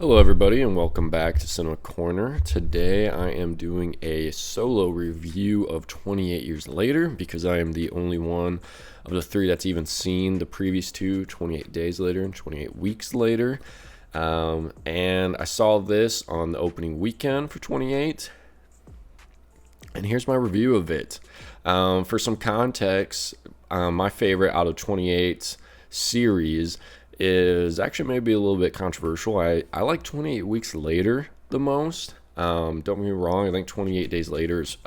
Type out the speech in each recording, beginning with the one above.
Hello, everybody, and welcome back to Cinema Corner. Today, I am doing a solo review of 28 Years Later because I am the only one of the three that's even seen the previous two, 28 Days Later and 28 Weeks Later. And I saw this on the opening weekend for 28, and here's my review of it. For some context, my favorite out of 28 series is actually maybe a little bit controversial. I like 28 Weeks Later the most. Don't get me wrong, I think 28 Days Later is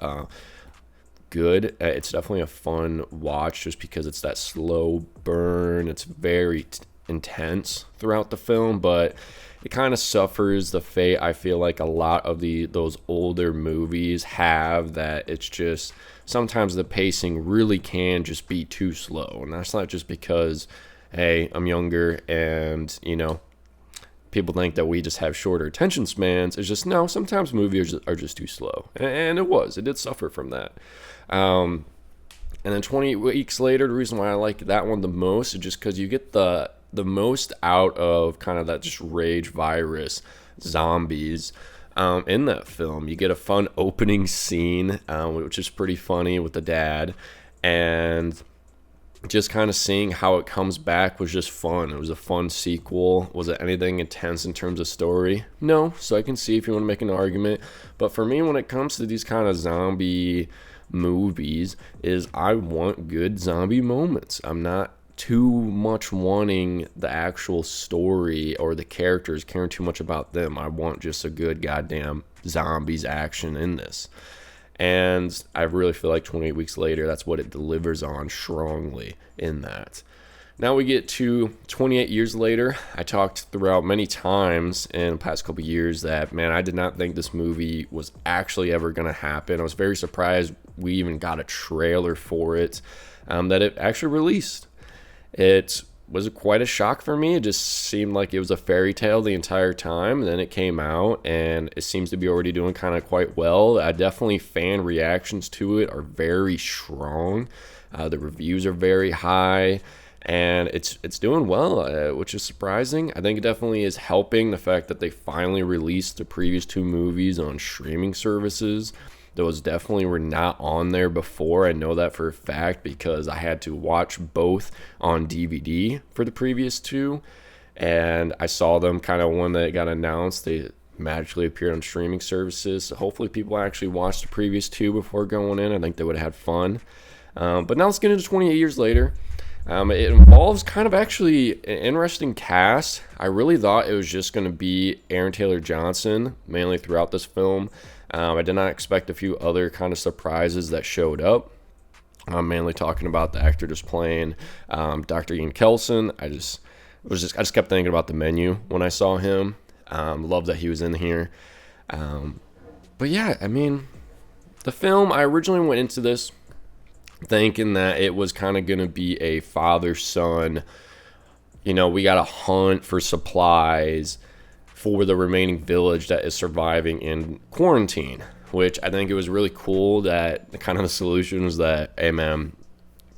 good. It's definitely a fun watch just because it's that slow burn. It's very intense throughout the film, but it kind of suffers the fate I feel like a lot of those older movies have, that it's just sometimes the pacing really can just be too slow. And that's not just because, hey, I'm younger and, people think that we just have shorter attention spans. It's just, no, sometimes movies are just too slow. And it did suffer from that. And then 20 Weeks Later, the reason why I like that one the most is just because you get the most out of kind of that just rage virus zombies in that film. You get a fun opening scene, which is pretty funny with the dad. And just kind of seeing how it comes back was just fun. It was a fun sequel. Was it anything intense in terms of story? No. So I can see if you want to make an argument. But for me, when it comes to these kind of zombie movies, is I want good zombie moments. I'm not too much wanting the actual story or the characters, caring too much about them. I want just a good goddamn zombies action in this. And I really feel like 28 Weeks Later, that's what it delivers on strongly in that. Now we get to 28 Years Later. I talked throughout many times in the past couple years that, man, I did not think this movie was actually ever going to happen. I was very surprised we even got a trailer for it, that it actually released. It was quite a shock for me. It just seemed like it was a fairy tale the entire time. And then it came out, and it seems to be already doing kind of quite well. Definitely fan reactions to it are very strong. The reviews are very high, and it's doing well, which is surprising. I think it definitely is helping the fact that they finally released the previous two movies on streaming services. Those definitely were not on there before. I know that for a fact because I had to watch both on DVD for the previous two. And I saw them kind of when they got announced. They magically appeared on streaming services. So hopefully people actually watched the previous two before going in. I think they would have had fun. But now let's get into 28 Years Later. It involves kind of actually an interesting cast. I really thought it was just going to be Aaron Taylor Johnson, mainly throughout this film. I did not expect a few other kind of surprises that showed up. I'm mainly talking about the actor just playing Dr. Ian Kelson. I just kept thinking about the menu when I saw him. Love that he was in here. But yeah, I mean, the film, I originally went into this thinking that it was kind of going to be a father-son, we got to hunt for supplies for the remaining village that is surviving in quarantine, which I think it was really cool that the kind of the solution was that, hey man,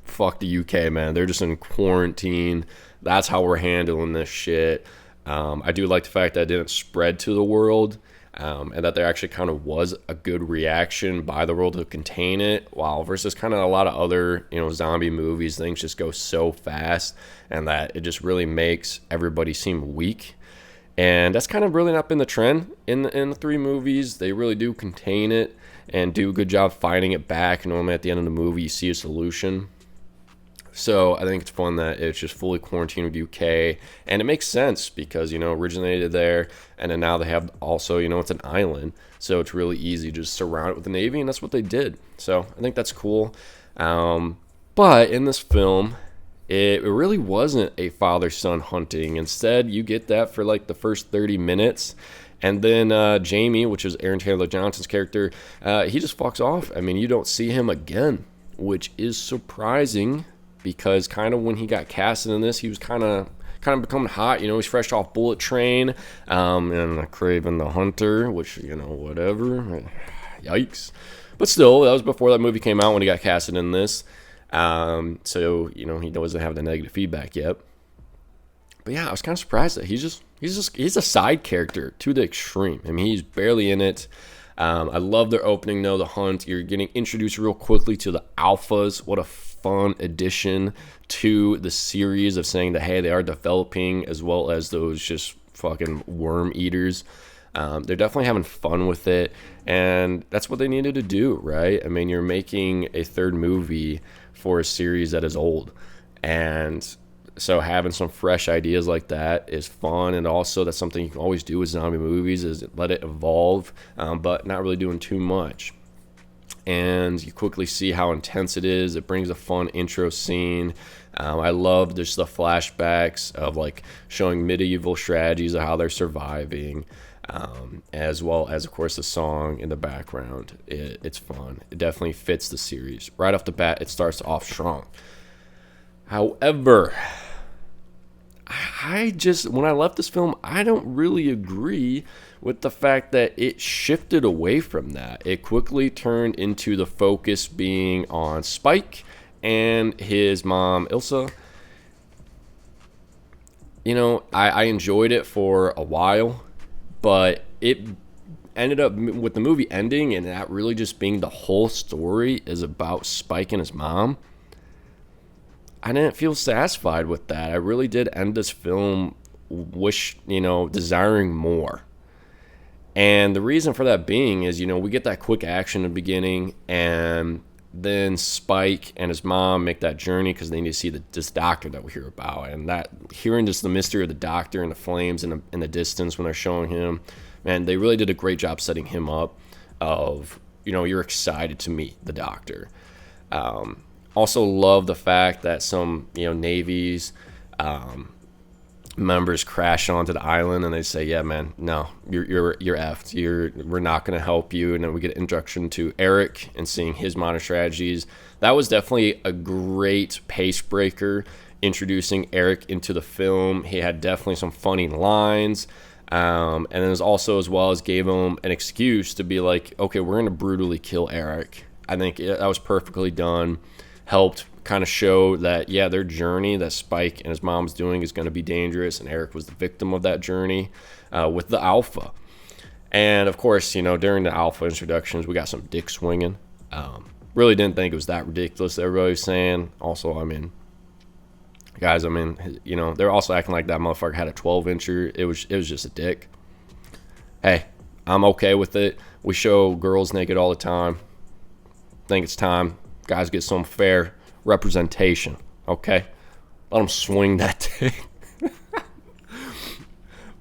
fuck the UK, man. They're just in quarantine. That's how we're handling this shit. I do like the fact that it didn't spread to the world, and that there actually kind of was a good reaction by the world to contain it, while versus kind of a lot of other, zombie movies, things just go so fast and that it just really makes everybody seem weak. And that's kind of really not been the trend in the three movies. They really do contain it and do a good job fighting it back. Normally at the end of the movie, you see a solution. So I think it's fun that it's just fully quarantined with UK. And it makes sense because, originated there. And then now they have also, it's an island. So it's really easy to just surround it with the Navy. And that's what they did. So I think that's cool. But in this film, it really wasn't a father-son hunting. Instead, you get that for like the first 30 minutes. And then Jamie, which is Aaron Taylor Johnson's character, he just fucks off. I mean, you don't see him again, which is surprising because kind of when he got casted in this, he was kind of becoming hot. He's fresh off Bullet Train and Craven the Hunter, which, whatever. Yikes. But still, that was before that movie came out when he got casted in this. So, he doesn't have the negative feedback yet. But yeah, I was kind of surprised that he's a side character to the extreme. I mean, he's barely in it. I love their opening though, the hunt. You're getting introduced real quickly to the alphas. What a fun addition to the series of saying that, hey, they are developing, as well as those just fucking worm eaters. They're definitely having fun with it, and that's what they needed to do, right? I mean, you're making a third movie for a series that is old, and so having some fresh ideas like that is fun. And also, that's something you can always do with zombie movies, is let it evolve, but not really doing too much. And you quickly see how intense it is. It brings a fun intro scene. I love just the flashbacks of like showing medieval strategies of how they're surviving, as well as, of course, the song in the background. It's fun. It definitely fits the series. Right off the bat, it starts off strong. However, when I left this film, I don't really agree with the fact that it shifted away from that. It quickly turned into the focus being on Spike and his mom, Ilsa. You know, I enjoyed it for a while, but it ended up with the movie ending and that really just being the whole story is about Spike and his mom. I didn't feel satisfied with that. I really did end this film desiring more. And the reason for that being is, we get that quick action in the beginning, and then Spike and his mom make that journey because they need to see this doctor that we hear about. And that hearing just the mystery of the doctor and the flames in the distance when they're showing him, man, they really did a great job setting him up of, you're excited to meet the doctor. Also love the fact that some, Navy's members crash onto the island and they say, yeah, man, no, you're effed. We're not going to help you. And then we get an introduction to Eric and seeing his modern strategies. That was definitely a great pace breaker, introducing Eric into the film. He had definitely some funny lines. And it was also, as well as, gave him an excuse to be like, okay, we're going to brutally kill Eric. I think that was perfectly done. Helped kind of show that, yeah, their journey that Spike and his mom's doing is going to be dangerous, and Eric was the victim of that journey with the alpha. And, of course, during the alpha introductions, we got some dick swinging. Really didn't think it was that ridiculous that everybody was saying. Also, guys, they're also acting like that motherfucker had a 12-incher. It was just a dick. Hey, I'm okay with it. We show girls naked all the time. Think it's time guys get some fair representation, okay? Let them swing that thing.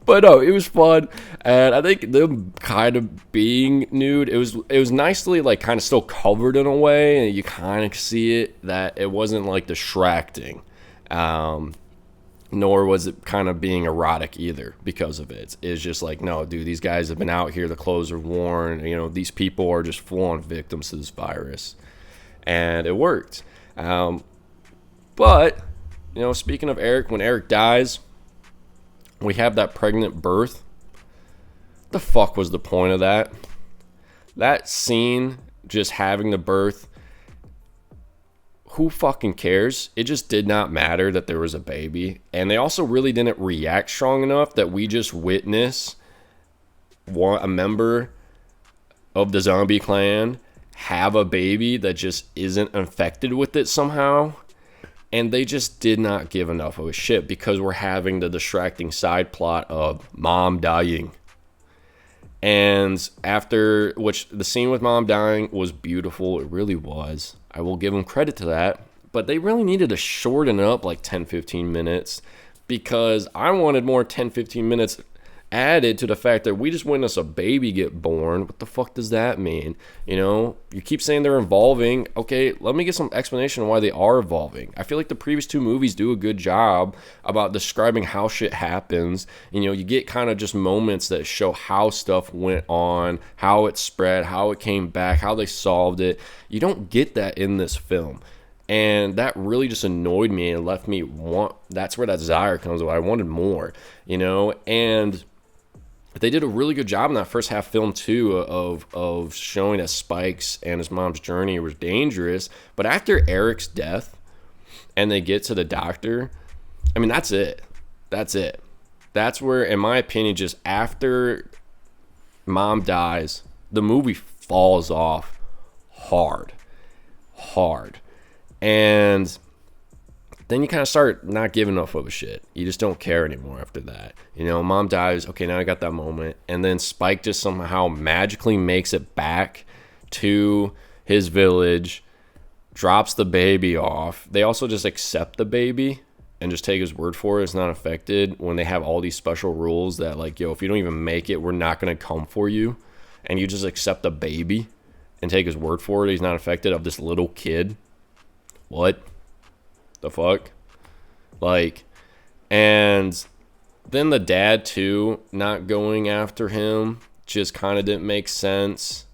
But no, it was fun, and I think them kind of being nude, it was nicely like kind of still covered in a way, and you kind of see it that it wasn't like distracting, nor was it kind of being erotic either because of it. It's just like, no, dude, these guys have been out here, the clothes are worn, these people are just full-on victims to this virus. And it worked. But, speaking of Eric, when Eric dies, we have that pregnant birth. The fuck was the point of that? That scene, just having the birth, who fucking cares? It just did not matter that there was a baby. And they also really didn't react strong enough that we just witness a member of the zombie clan have a baby that just isn't infected with it somehow. And they just did not give enough of a shit because we're having the distracting side plot of mom dying. And after, which the scene with mom dying was beautiful. It really was. I will give them credit to that. But they really needed to shorten up like 10-15 minutes because I wanted more 10-15 minutes added to the fact that we just witnessed a baby get born. What the fuck does that mean? You keep saying they're evolving. Okay, let me get some explanation on why they are evolving. I feel like the previous two movies do a good job about describing how shit happens. You get kind of just moments that show how stuff went on, how it spread, how it came back, how they solved it. You don't get that in this film. And that really just annoyed me and left me that's where that desire comes from. I wanted more, and they did a really good job in that first half film too of showing that Spike's and his mom's journey was dangerous. But after Eric's death and they get to the doctor, that's it. That's it. That's where, in my opinion, just after mom dies, the movie falls off hard. And then you kind of start not giving enough of a shit. You just don't care anymore after that. You know, mom dies. Okay, now I got that moment. And then Spike just somehow magically makes it back to his village, drops the baby off. They also just accept the baby and just take his word for it. It's not affected when they have all these special rules that, like, yo, if you don't even make it, we're not going to come for you. And you just accept the baby and take his word for it. He's not affected of this little kid. What the fuck? Like, and then the dad too, not going after him, just kind of didn't make sense.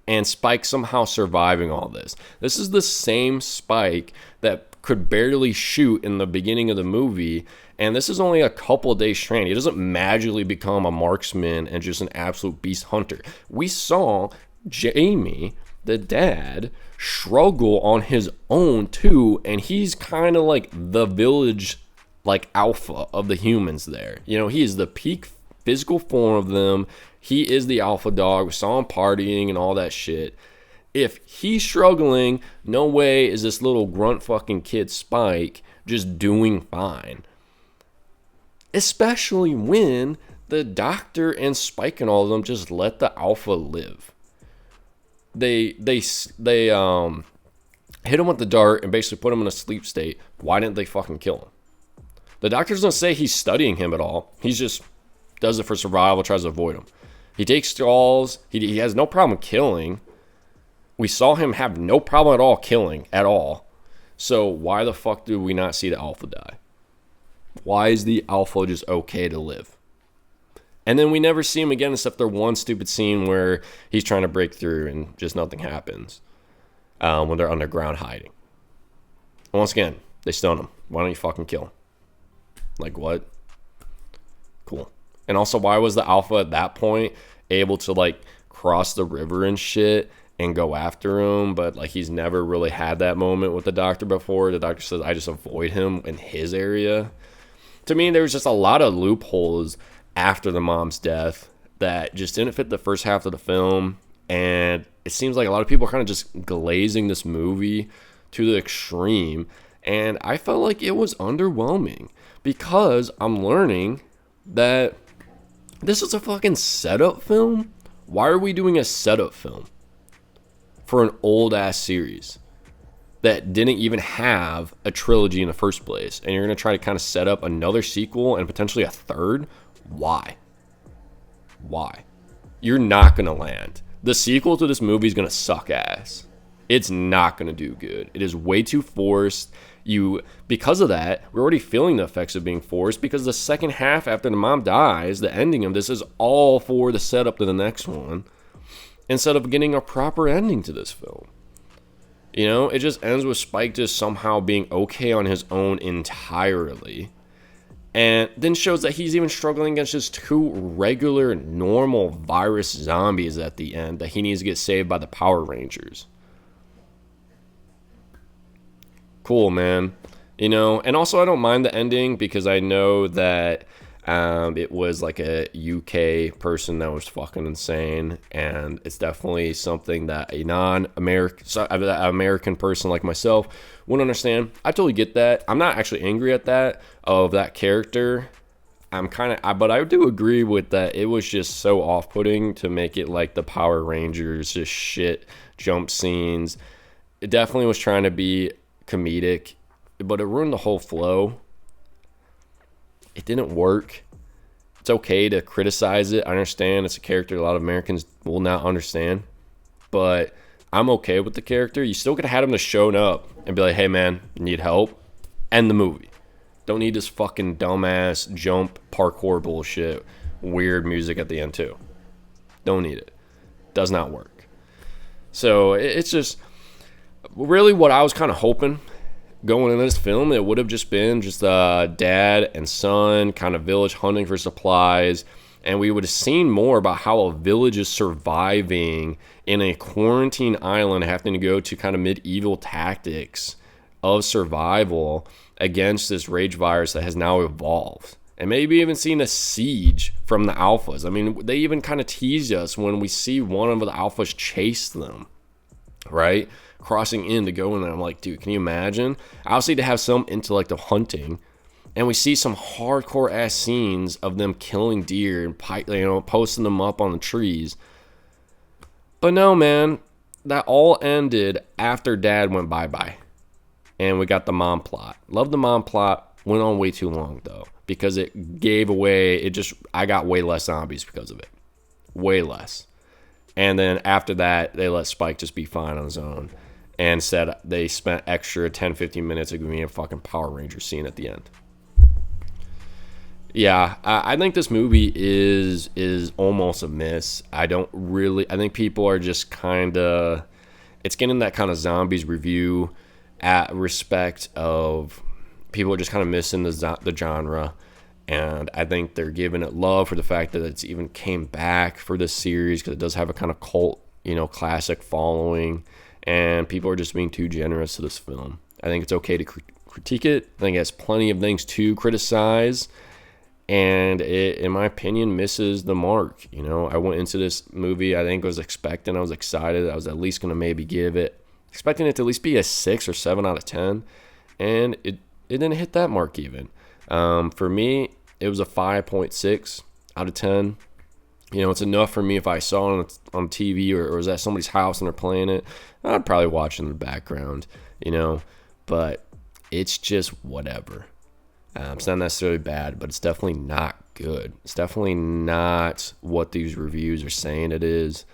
And Spike somehow surviving all this. This is the same Spike that could barely shoot in the beginning of the movie, and this is only a couple days trained. He doesn't magically become a marksman and just an absolute beast hunter. We saw Jamie, the dad, struggle on his own too, and he's kind of like the village, like, alpha of the humans there. You know, he is the peak physical form of them. He is the alpha dog. We saw him partying and all that shit. If he's struggling, no way is this little grunt fucking kid Spike just doing fine. Especially when the doctor and Spike and all of them just let the alpha live. They hit him with the dart and basically put him in a sleep state. Why didn't they fucking kill him? The doctor doesn't say he's studying him at all. He's just does it for survival, tries to avoid him. He takes stalls. He has no problem killing. We saw him have no problem at all killing at all. So why the fuck do we not see the alpha die? Why is the alpha just okay to live? And then we never see him again except for one stupid scene where he's trying to break through and just nothing happens when they're underground hiding. And once again, they stone him. Why don't you fucking kill him? Like, what? Cool. And also, why was the alpha at that point able to, like, cross the river and shit and go after him? But, like, he's never really had that moment with the doctor before. The doctor says, I just avoid him in his area. To me, there was just a lot of loopholes after the mom's death that just didn't fit the first half of the film, and it seems like a lot of people are kind of just glazing this movie to the extreme, and I felt like it was underwhelming because I'm learning that this is a fucking setup film. Why are we doing a setup film for an old ass series that didn't even have a trilogy in the first place, and you're going to try to kind of set up another sequel and potentially a third? Why? You're not going to land. The sequel to this movie is going to suck ass. It's not going to do good. It is way too forced. Because of that, we're already feeling the effects of being forced, because the second half after the mom dies, the ending of this is all for the setup to the next one, instead of getting a proper ending to this film. You know, it just ends with Spike just somehow being okay on his own entirely. And then shows that he's even struggling against just two regular, normal virus zombies at the end that he needs to get saved by the Power Rangers. Cool, man. You know, and also I don't mind the ending because I know that it was like a UK person that was fucking insane, and it's definitely something that a American person like myself wouldn't understand. I totally get that. I'm not actually angry at that of that character. But I do agree with that. It was just so off-putting to make it like the Power Rangers, just shit jump scenes. It definitely was trying to be comedic, but it ruined the whole flow. It didn't work. It's okay to criticize it. I understand it's a character a lot of Americans will not understand, but I'm okay with the character. You still could have had him to show up and be like, hey man, need help? End the movie. Don't need this fucking dumbass jump parkour bullshit, weird music at the end too. Don't need it. Does not work. So it's just really what I was kind of hoping going into this film. It would have just been just dad and son kind of village hunting for supplies, and we would have seen more about how a village is surviving in a quarantine island, having to go to kind of medieval tactics of survival against this rage virus that has now evolved. And maybe even seen a siege from the alphas. I mean, they even kind of tease us when we see one of the alphas chase them, right? Crossing in to go in there. I'm like, dude, can you imagine? Obviously, to have some intellect of hunting, and we see some hardcore ass scenes of them killing deer and posting them up on the trees. But no, man, that all ended after Dad went bye-bye. And we got the mom plot. Love the mom plot. Went on way too long, though, because it gave away, I got way less zombies because of it. Way less. And then after that, they let Spike just be fine on his own. And said they spent extra 10, 15 minutes of giving me a fucking Power Ranger scene at the end. Yeah, I think this movie is almost a miss. I think people are just kind of, it's getting that kind of zombies review at respect of, people are just kind of missing the genre. And I think they're giving it love for the fact that it's even came back for this series, because it does have a kind of cult, classic following. And people are just being too generous to this film. I think it's okay to critique it. I think it has plenty of things to criticize. And it, in my opinion, misses the mark. I went into this movie, I think I was excited. I was at least going to maybe expecting it to at least be a 6 or 7 out of 10. And it didn't hit that mark even. For me, it was a 5.6 out of 10. It's enough for me if I saw it on TV or was at somebody's house and they're playing it. I'd probably watch it in the background, but it's just whatever. It's not necessarily bad, but it's definitely not good. It's definitely not what these reviews are saying it is.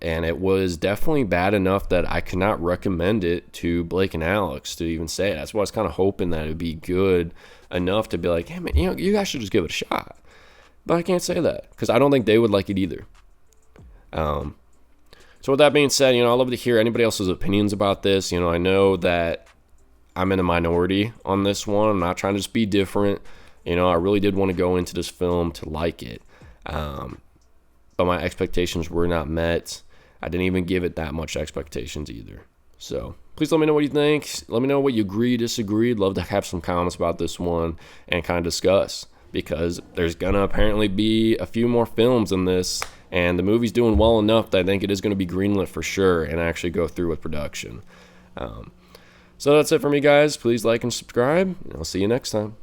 And it was definitely bad enough that I could not recommend it to Blake and Alex to even say it. That's why I was kind of hoping that it would be good enough to be like, hey, man, you guys should just give it a shot. But I can't say that because I don't think they would like it either. So with that being said, I'd love to hear anybody else's opinions about this. I know that I'm in a minority on this one. I'm not trying to just be different. I really did want to go into this film to like it. But my expectations were not met. I didn't even give it that much expectations either. So please let me know what you think. Let me know what you agree, disagree. Love to have some comments about this one and kind of discuss, because there's going to apparently be a few more films in this, and the movie's doing well enough that I think it is going to be greenlit for sure and actually go through with production. So that's it for me, guys. Please like and subscribe, and I'll see you next time.